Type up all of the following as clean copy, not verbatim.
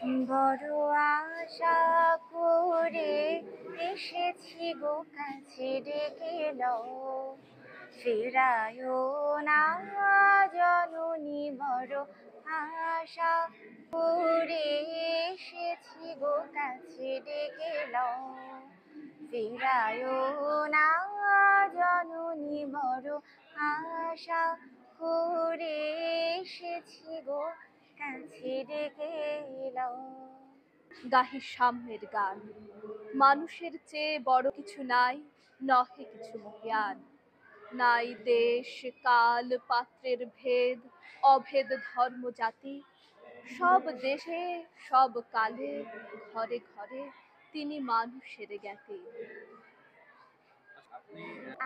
বড় আশা করে এসেছি গো কাছে ডেকে লও, ফেরায়ও না জননী। বড় আশা করে এসেছি গো কাছে ডেকে লও, ফেরায়ও না জননী। বড় আশা করে এসেছি গো কাছে ডেকে লও। গাহি সাম্যের গান, মানুষের চেয়ে বড় কিছু নাই, নহে কিছু মহিয়ান। নাই দেশ কাল পাত্রের ভেদ, অভেদ ধর্ম জাতি। সব দেশে সব কালে ঘরে ঘরে তিনি মানুষের জ্ঞাতি।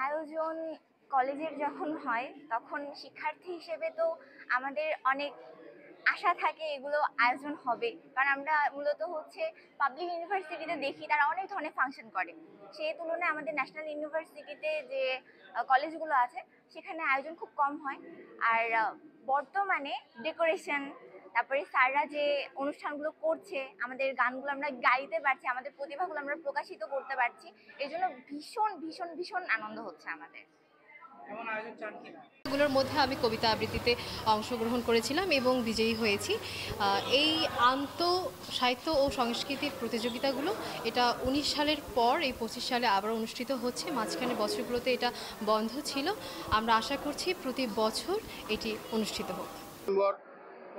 আয়োজন কলেজের যখন হয় তখন শিক্ষার্থী হিসেবে তো আমাদের অনেক আশা থাকে এগুলো আয়োজন হবে, কারণ আমরা মূলত হচ্ছে পাবলিক ইউনিভার্সিটিতে দেখি তারা অনেক ধরনের ফাংশন করে। সেই তুলনায় আমাদের ন্যাশনাল ইউনিভার্সিটিতে যে কলেজগুলো আছে সেখানে আয়োজন খুব কম হয়। আর বর্তমানে ডেকোরেশন, তারপরে স্যাররা যে অনুষ্ঠানগুলো করছে, আমাদের গানগুলো আমরা গাইতে পারছি, আমাদের প্রতিভাগুলো আমরা প্রকাশিত করতে পারছি, এই জন্য ভীষণ ভীষণ ভীষণ আনন্দ হচ্ছে আমাদের। এগুলোর মধ্যে আমি কবিতা আবৃত্তিতে অংশগ্রহণ করেছিলাম এবং বিজয়ী হয়েছি। এই সাহিত্য ও সংস্কৃতির প্রতিযোগিতাগুলো এটা 19 সালের পর এই 25 সালে আবার অনুষ্ঠিত হচ্ছে। মাঝখানে বছরগুলোতে এটা বন্ধ ছিল। আমরা আশা করছি প্রতি বছর এটি অনুষ্ঠিত হোক।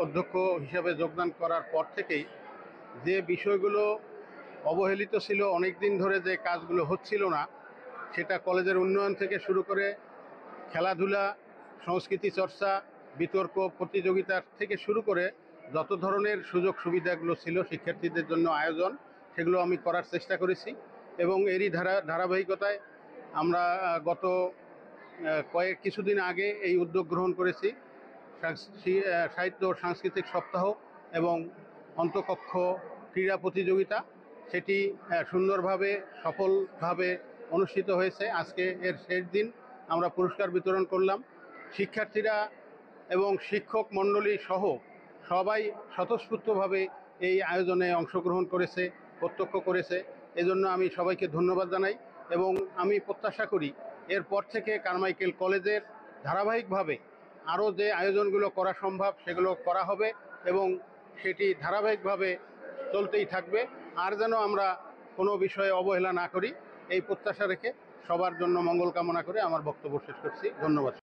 অধ্যক্ষ হিসেবে যোগদান করার পর থেকেই যে বিষয়গুলো অবহেলিত ছিল, অনেক দিন ধরে যে কাজগুলো হচ্ছিল না, সেটা কলেজের উন্নয়ন থেকে শুরু করে খেলাধুলা, সংস্কৃতি চর্চা, বিতর্ক প্রতিযোগিতার থেকে শুরু করে যত ধরনের সুযোগ সুবিধাগুলো ছিল শিক্ষার্থীদের জন্য আয়োজন, সেগুলো আমি করার চেষ্টা করেছি। এবং এরই ধারাবাহিকতায় আমরা গত কিছুদিন আগে এই উদ্যোগ গ্রহণ করেছি সাহিত্য ও সাংস্কৃতিক সপ্তাহ এবং অন্তকক্ষ ক্রীড়া প্রতিযোগিতা। সেটি সুন্দরভাবে সফলভাবে অনুষ্ঠিত হয়েছে। আজকে এর শেষ দিন, আমরা পুরস্কার বিতরণ করলাম। শিক্ষার্থীরা এবং শিক্ষক মণ্ডলী সহ সবাই স্বতঃস্ফূর্তভাবে এই আয়োজনে অংশগ্রহণ করেছে, প্রত্যক্ষ করেছে। এজন্য আমি সবাইকে ধন্যবাদ জানাই এবং আমি প্রত্যাশা করি এরপর থেকে কারমাইকেল কলেজের ধারাবাহিকভাবে আরও যে আয়োজনগুলো করা সম্ভব সেগুলো করা হবে এবং সেটি ধারাবাহিকভাবে চলতেই থাকবে। আর যেন আমরা কোনো বিষয়ে অবহেলা না করি, এই প্রত্যাশা রেখে সবার জন্য মঙ্গল কামনা করে আমার বক্তব্য শেষ করছি। ধন্যবাদ।